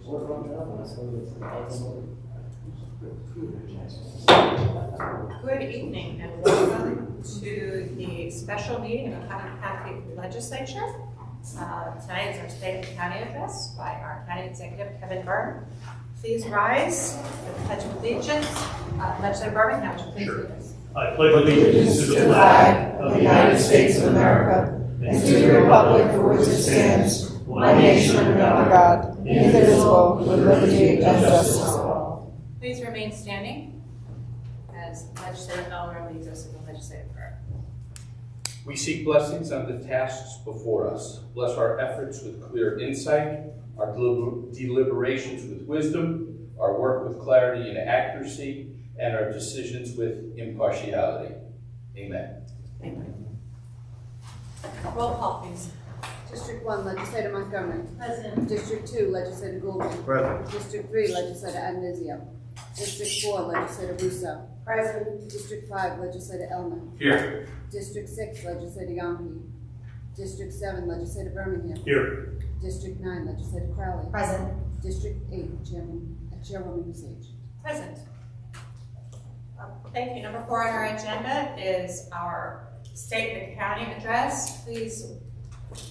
Good evening and welcome to the special meeting of the Putnam County Legislature. Tonight is our State of the County address by our County Executive, Kevin Byrne. Please rise for the Pledge of Allegiance. Legislator Birmingham, would you please lead us? I pledge allegiance to the flag of the United States of America and to the republic for which it stands, one nation under God, indivisible, with liberty and justice for all. Please remain standing as Legislator Elmer leads us in the legislative prayer. We seek blessings on the tasks before us. Bless our efforts with clear insight, our deliberations with wisdom, our work with clarity and accuracy, and our decisions with impartiality. Amen. Amen. Roll call, please. District 1, Legislator Montgomery. Present. District 2, Legislator Goulden. Present. District 3, Legislator Andizio. District 4, Legislator Russo. Present. District 5, Legislator Elmer. Here. District 6, Legislator Yonke. District 7, Legislator Birmingham. Here. District 9, Legislator Crowley. Present. District District 8, Chairwoman Sage. Present. Thank you. Number 4 on our agenda is our State of the County address. Please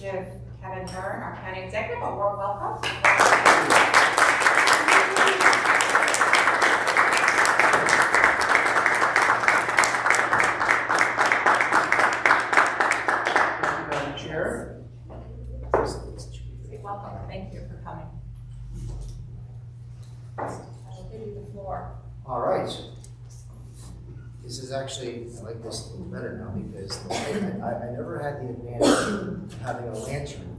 give Kevin Byrne, our County Executive, a warm welcome. Madam Chair. Welcome. Thank you for coming. I will give you the floor. All right. This is actually, I like this a little better now because I never had the advantage of having a lantern.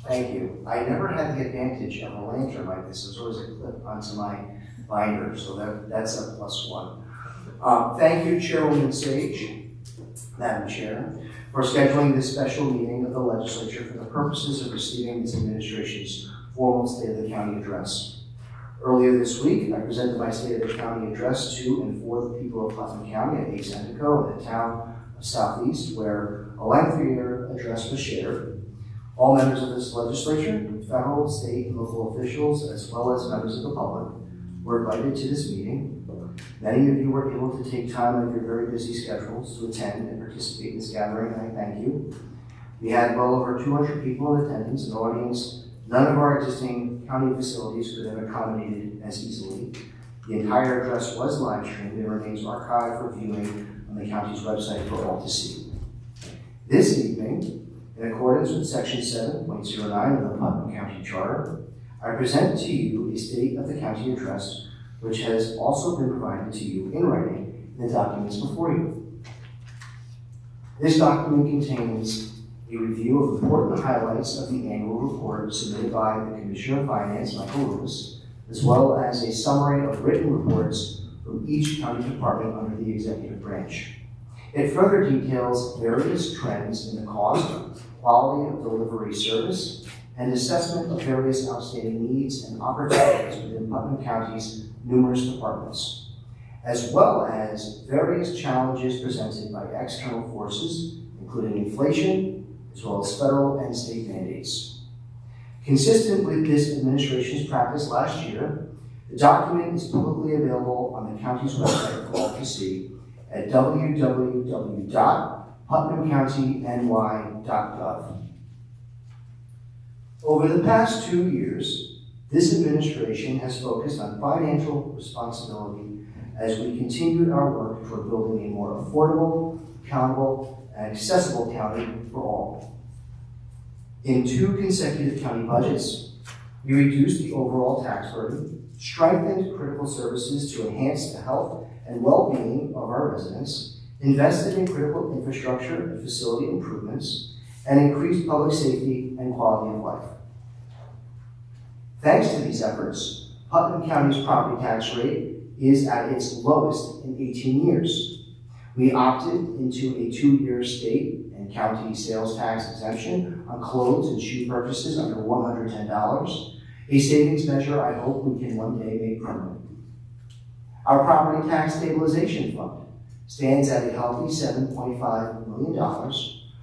Thank you. I never had the advantage of a lantern like this. There's always a clip onto my binder, so that's a +1. Thank you, Chairwoman Sage, Madam Chair, for scheduling this special meeting of the Legislature for the purposes of receiving this administration's formal State of the County address. Earlier this week, I presented my State of the County address to and for the people of Putnam County at East Endico in the town of Southeast, where a lengthier address was shared. All members of this legislature, federal, state, and local officials, as well as members of the public, were invited to this meeting. Many of you were able to take time out of your very busy schedules to attend and participate in this gathering, and I thank you. We had well over 200 people in attendance, an audience none of our existing county facilities could have accommodated as easily. The entire address was live streamed and remains archived for viewing on the county's website for all to see. This evening, in accordance with Section 7.09 of the Putnam County Charter, I present to you a State of the County address, which has also been provided to you in writing in the documents before you. This document contains a review of important highlights of the annual report submitted by the Commissioner of Finance, Michael Lewis, as well as a summary of written reports from each county department under the executive branch. It further details various trends in the cost, quality of delivery service, and assessment of various outstanding needs and opportunities within Putnam County's numerous departments, as well as various challenges presented by external forces, including inflation, as well as federal and state mandates. Consistent with this administration's practice last year, the document is publicly available on the county's website for all to see at www.putnamcountyny.gov. Over the past 2 years, this administration has focused on financial responsibility as we continued our work toward building a more affordable, accountable, and accessible county for all. In 2 consecutive county budgets, we reduced the overall tax burden, strengthened critical services to enhance the health and well-being of our residents, invested in critical infrastructure and facility improvements, and increased public safety and quality of life. Thanks to these efforts, Putnam County's property tax rate is at its lowest in 18 years. We opted into a 2-year state and county sales tax exemption on clothes and shoe purchases under $110, a savings measure I hope we can one day make permanent. Our property tax stabilization fund stands at a healthy $7.5 million,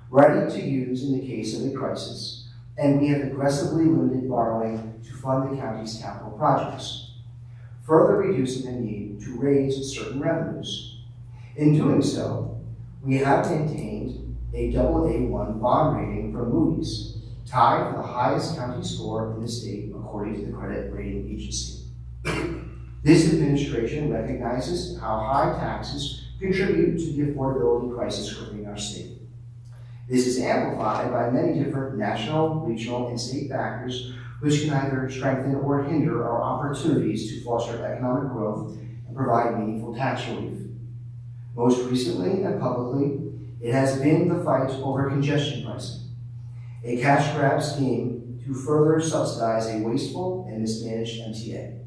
ready to use in the case of a crisis, and we have aggressively limited borrowing to fund the county's capital projects, further reducing the need to raise certain revenues. In doing so, we have maintained a AA1 bond rating from Moody's, tied for the highest county score in the state according to the credit rating agency. This administration recognizes how high taxes contribute to the affordability crisis gripping our state. This is amplified by many different national, regional, and state factors which can either strengthen or hinder our opportunities to foster economic growth and provide meaningful tax relief. Most recently and publicly, it has been the fight over congestion pricing, a cash grab scheme to further subsidize a wasteful and mismanaged MTA.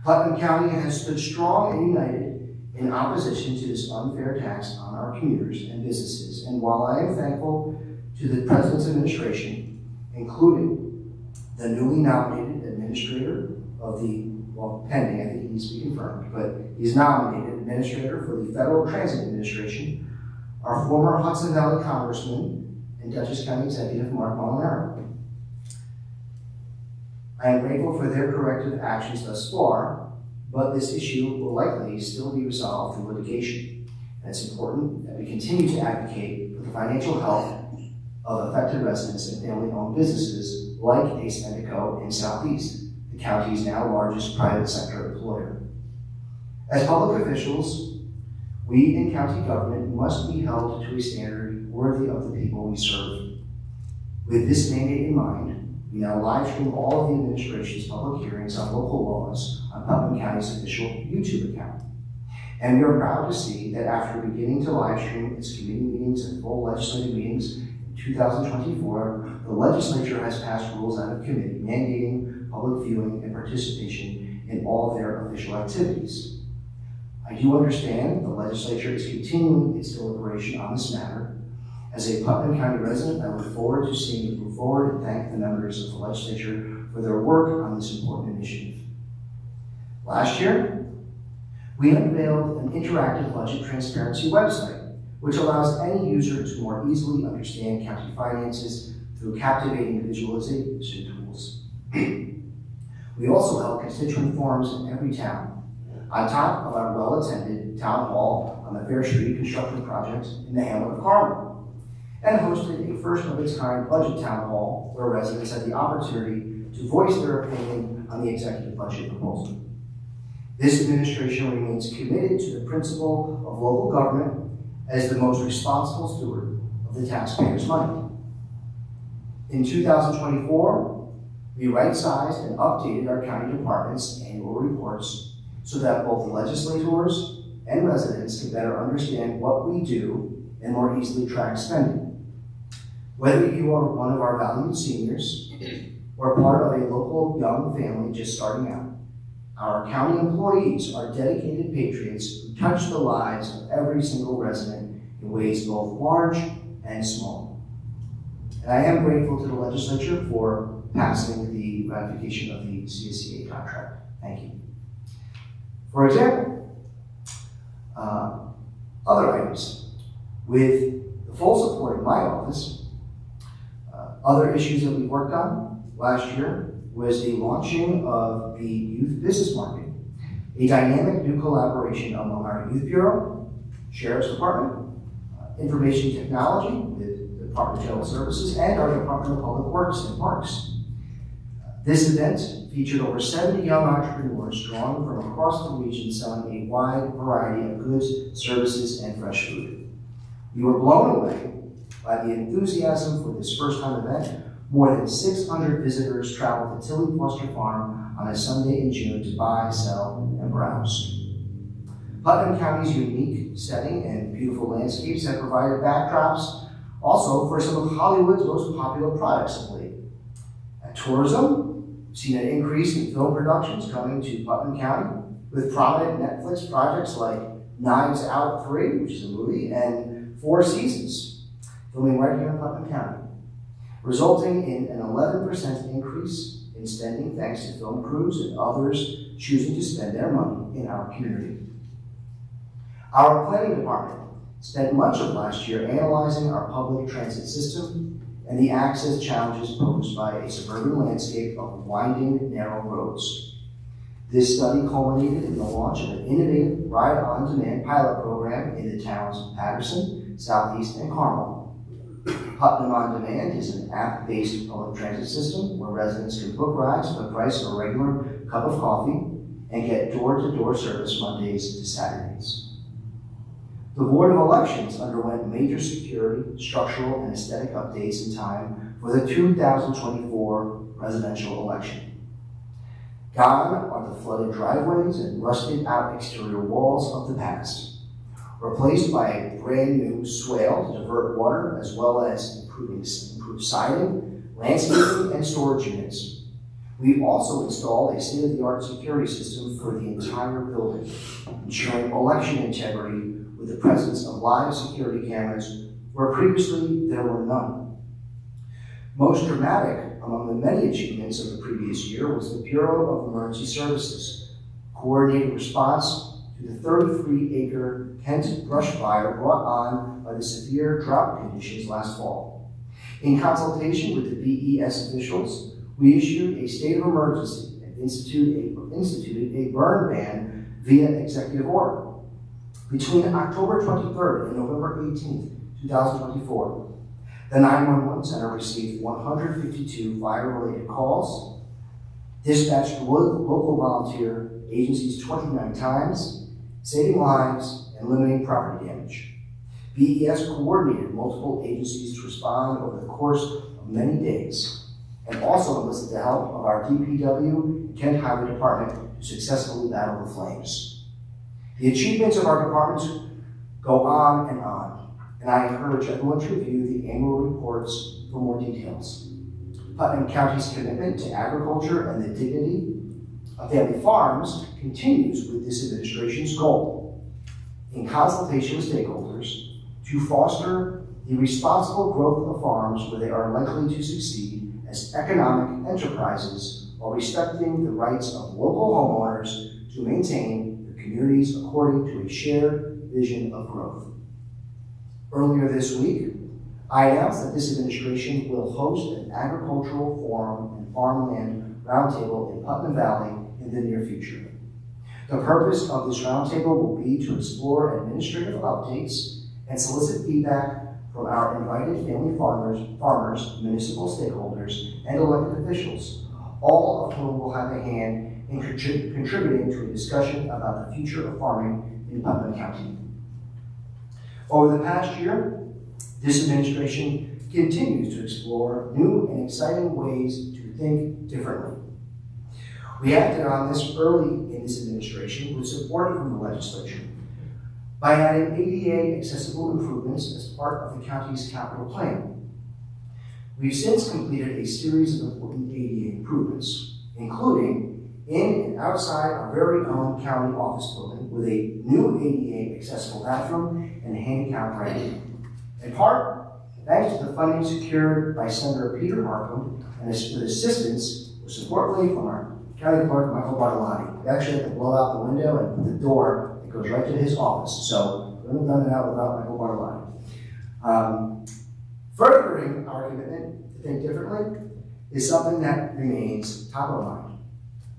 Putnam County has stood strong and united in opposition to this unfair tax on our commuters and businesses. And while I am thankful to the President's administration, including the newly nominated administrator of the, well, pending, I think he needs to be confirmed, but he's nominated administrator for the Federal Transit Administration, our former Hudson Valley Congressman and Dutchess County Executive Mark Molinaro. I am grateful for their corrective actions thus far, but this issue will likely still be resolved through litigation. And it's important that we continue to advocate for the financial health of affected residents and family-owned businesses like Ace Medico in Southeast, the county's now largest private sector employer. As public officials, we in county government must be held to a standard worthy of the people we serve. With this mandate in mind, we now live stream all of the administration's public hearings on local laws on Putnam County's official YouTube account. And we are proud to see that after beginning to live stream its committee meetings and full legislative meetings in 2024, the legislature has passed rules out of committee mandating public viewing and participation in all of their official activities. I do understand the legislature is continuing its deliberation on this matter. As a Putnam County resident, I look forward to seeing it move forward and thank the members of the legislature for their work on this important initiative. Last year, we unveiled an interactive budget transparency website, which allows any user to more easily understand county finances through captivating visualization tools. We also held constituent forums in every town, on top of our well-attended town hall on the Fair Street construction project in the hamlet of Carmel, and hosted a first-of-its-kind budget town hall where residents had the opportunity to voice their opinion on the executive budget proposal. This administration remains committed to the principle of local government as the most responsible steward of the taxpayers' money. In 2024, we right-sized and updated our county departments' annual reports so that both legislators and residents can better understand what we do and more easily track spending. Whether you are one of our valued seniors or part of a local young family just starting out, our county employees are dedicated patriots who touch the lives of every single resident in ways both large and small. And I am grateful to the legislature for passing the ratification of the CSCA contract. Thank you. For example, other items. With the full support of my office, other issues that we worked on last year was the launching of the Youth Business Market, a dynamic new collaboration among our Youth Bureau, Sheriff's Department, Information Technology with the Department of General Services, and our Department of Public Works and Parks. This event featured over 70 young entrepreneurs drawn from across the region selling a wide variety of goods, services, and fresh food. We were blown away by the enthusiasm for this first-time event. More than 600 visitors traveled to Tilly Foster Farm on a Sunday in June to buy, sell, and browse. Putnam County's unique setting and beautiful landscapes have provided backdrops also for some of Hollywood's most popular products of late. At tourism, we've seen an increase in film productions coming to Putnam County with prominent Netflix projects like Knives Out 3, which is a movie, and Four Seasons, filming right here in Putnam County, resulting in an 11% increase in spending thanks to film crews and others choosing to spend their money in our community. Our planning department spent much of last year analyzing our public transit system, and the access challenges posed by a suburban landscape of winding, narrow roads. This study culminated in the launch of an innovative ride-on-demand pilot program in the towns of Patterson, Southeast, and Carmel. Putnam On Demand is an app-based public transit system where residents can book rides for the price of a regular cup of coffee and get door-to-door service Mondays to Saturdays. The Board of Elections underwent major security, structural, and aesthetic updates in time for the 2024 presidential election. Gone are the flooded driveways and rusted-out exterior walls of the past, replaced by a brand-new swale to divert water, as well as improved siding, landscaping, and storage units. We also installed a state-of-the-art security system for the entire building, ensuring election integrity with the presence of live security cameras where previously there were none. Most dramatic among the many achievements of the previous year was the Bureau of Emergency Services, coordinated response to the 33-acre Kent brush fire brought on by the severe drought conditions last fall. In consultation with the BES officials, we issued a state of emergency and instituted a burn ban via executive order. Between October 23rd and November 18th, 2024, the 911 Center received 152 fire-related calls, dispatched local volunteer agencies 29 times, saving lives and limiting property damage. BES coordinated multiple agencies to respond over the course of many days, and also enlisted the help of our DPW and Kent Highway Department to successfully battle the flames. The achievements of our departments go on, and I encourage everyone to review the annual reports for more details. Putnam County's commitment to agriculture and the dignity of family farms continues with this administration's goal, in consultation with stakeholders, to foster the responsible growth of farms where they are likely to succeed as economic enterprises while respecting the rights of local homeowners to maintain their communities according to a shared vision of growth. Earlier this week, I announced that this administration will host an agricultural forum and farmland roundtable in Putnam Valley in the near future. The purpose of this roundtable will be to explore administrative updates and solicit feedback from our invited family farmers, municipal stakeholders, and elected officials, all of whom will have a hand in contributing to a discussion about the future of farming in Putnam County. Over the past year, this administration continues to explore new and exciting ways to think differently. We acted on this early in this administration with support from the legislature by adding ADA accessible improvements as part of the county's capital plan. We've since completed a series of important ADA improvements, including in and outside our very own county office building with a new ADA accessible bathroom and handicap ramp. In part, thanks to the funding secured by Senator Peter Harkin and with assistance or support from our county clerk, Michael Bartolotti. We actually had to blow out the window and put the door that goes right to his office. So we wouldn't have done it out without Michael Bartolotti. Furthering our commitment to think differently is something that remains top of mind.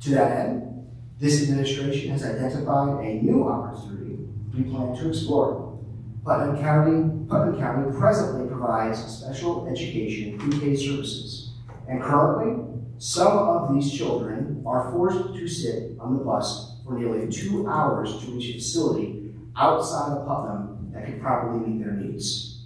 To that end, this administration has identified a new opportunity we plan to explore. Putnam County presently provides special education pre-K services, and currently, some of these children are forced to sit on the bus for nearly 2 hours to reach a facility outside of Putnam that could properly meet their needs.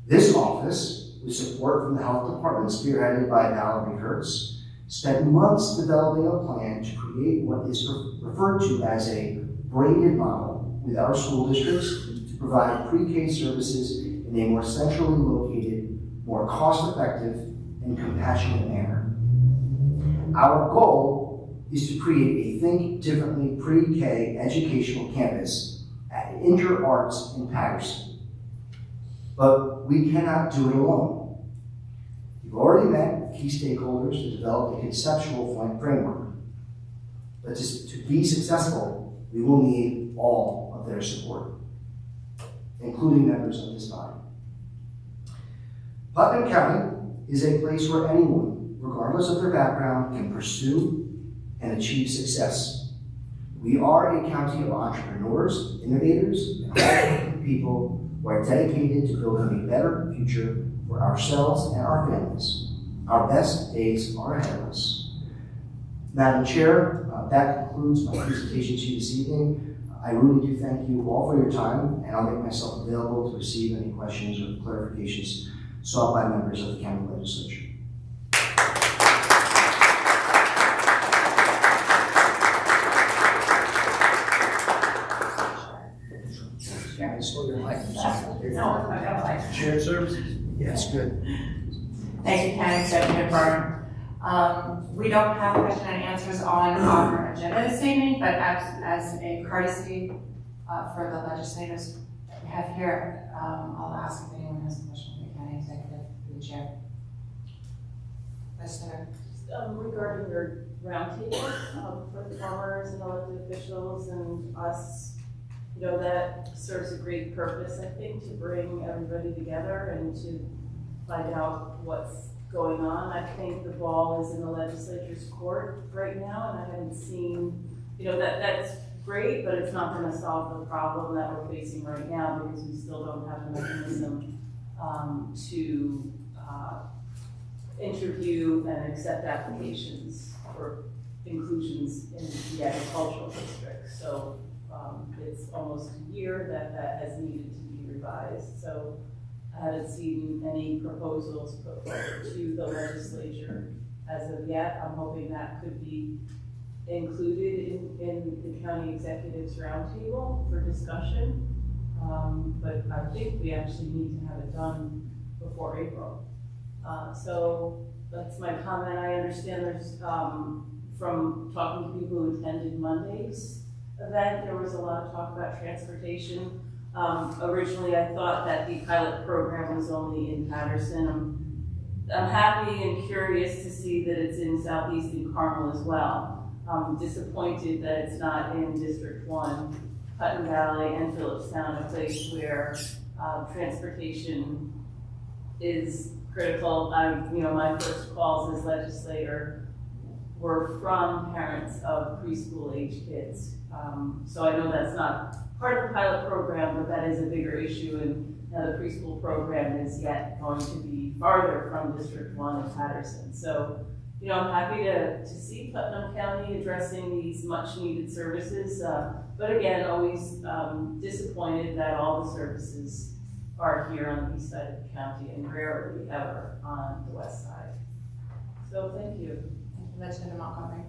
This office, with support from the health department spearheaded by Valerie Kurtz, spent months developing a plan to create what is referred to as a braided model with our school districts to provide pre-K services in a more centrally located, more cost-effective, and compassionate manner. Our goal is to create a Think Differently pre-K educational campus at InterArts in Patterson. But we cannot do it alone. We've already met with key stakeholders to develop a conceptual framework. But to be successful, we will need all of their support, including members of this body. Putnam County is a place where anyone, regardless of their background, can pursue and achieve success. We are a county of entrepreneurs, innovators, and hardworking people who are dedicated to building a better future for ourselves and our families. Our best days are ahead of us. Madam Chair, that concludes my presentation to you this evening. I really do thank you all for your time, and I'll make myself available to receive any questions or clarifications sought by members of the county legislature. I stole your mic. No, I got like. Shared services? Yes, good. Thank you, County Executive Byrne. We don't have question and answers on our agenda this evening, but as a courtesy for the legislators we have here, I'll ask if anyone has a question for the County Executive, for the Chair. Legislator. Regarding your roundtable for the farmers and elected officials and us, you know, that serves a great purpose, I think, to bring everybody together and to find out what's going on. I think the ball is in the legislature's court right now, and I haven't seen, you know, that's great, but it's not going to solve the problem that we're facing right now because we still don't have a mechanism to interview and accept applications for inclusions in the agricultural district. So it's almost a year that has needed to be revised. So I haven't seen any proposals put forward to the legislature as of yet. I'm hoping that could be included in the county executives roundtable for discussion. But I think we actually need to have it done before April. So that's my comment. I understand there's, from talking to people who attended Monday's event, there was a lot of talk about transportation. Originally, I thought that the pilot program was only in Patterson. I'm happy and curious to see that it's in southeastern Carmel as well. I'm disappointed that it's not in District 1, Putnam Valley, and Phillipstown, a place where transportation is critical. You know, my first calls as legislator were from parents of preschool-age kids. So I know that's not part of the pilot program, but that is a bigger issue, and now the preschool program is yet going to be farther from District 1 in Patterson. So, you know, I'm happy to see Putnam County addressing these much-needed services, but again, always disappointed that all the services are here on the east side of the county and rarely ever on the west side. So thank you. Thank you, Legislator Montgomery.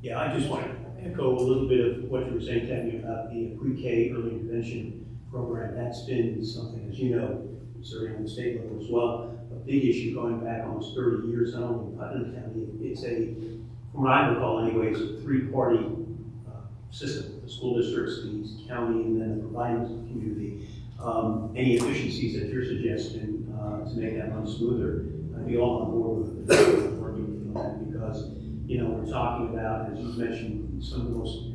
Yeah, I just want to echo a little bit of what you were saying, Tammy, about the pre-K early intervention program. That's been something, as you know, serving on the state level as well, a big issue going back almost 30 years, not only in Putnam County. It's from what I recall anyway, it's a three-party system, the school districts, the county, and then the providers of the community. Any efficiencies that you're suggesting to make that run smoother, I'd be all on board with working with you on that, because you know, we're talking about, as you mentioned, some of the most,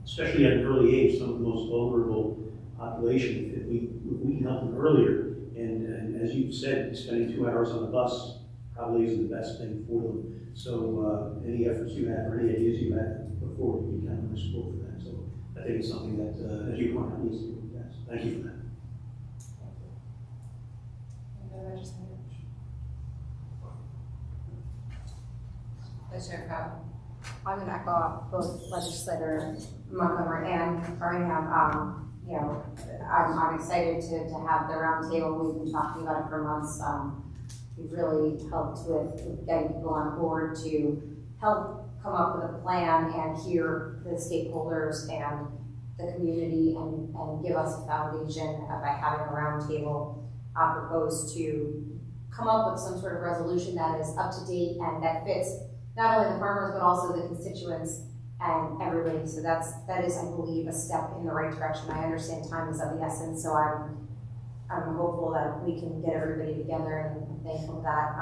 especially at an early age, some of the most vulnerable population. If we can help them earlier, and as you've said, spending 2 hours on the bus probably isn't the best thing for them. So any efforts you have or any ideas you have before, we can kind of support for that. So I think it's something that, as you point out, needs to be addressed. Thank you for that. I'm going to echo both Legislator Montgomery and Birmingham. You know, I'm excited to have the roundtable. We've been talking about it for months. We've really helped with getting people on board to help come up with a plan and hear the stakeholders and the community and give us a foundation by having a roundtable proposed to come up with some sort of resolution that is up to date and that fits not only the farmers, but also the constituents and everybody. So that is, I believe, a step in the right direction. I understand time is of the essence, so I'm hopeful that we can get everybody together, and I'm thankful for that.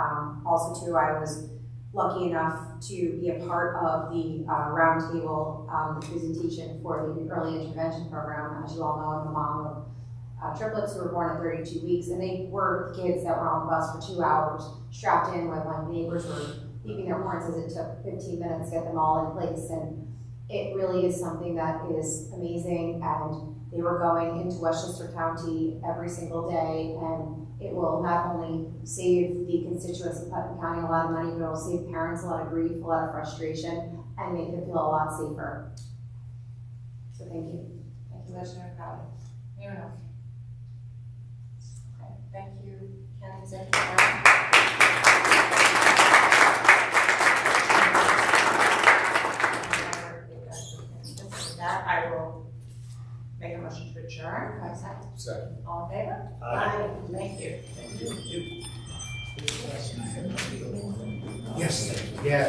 Also, too, I was lucky enough to be a part of the roundtable, the presentation for the early intervention program. As you all know, I'm a mom of triplets who were born at 32 weeks, and they were kids that were on the bus for 2 hours, strapped in with like neighbors were beeping their horns as it took 15 minutes to get them all in place. And it really is something that is amazing, and they were going into Westchester County every single day, and it will not only save the constituents of Putnam County a lot of money, but it will save parents a lot of grief, a lot of frustration, and make them feel a lot safer. So thank you. Thank you, Commissioner Crowley. Anyone else? Okay, thank you, County Executive. With that, I will make a motion to adjourn. Have a second? Second. All in favor? Aye. Thank you. Yes, yeah.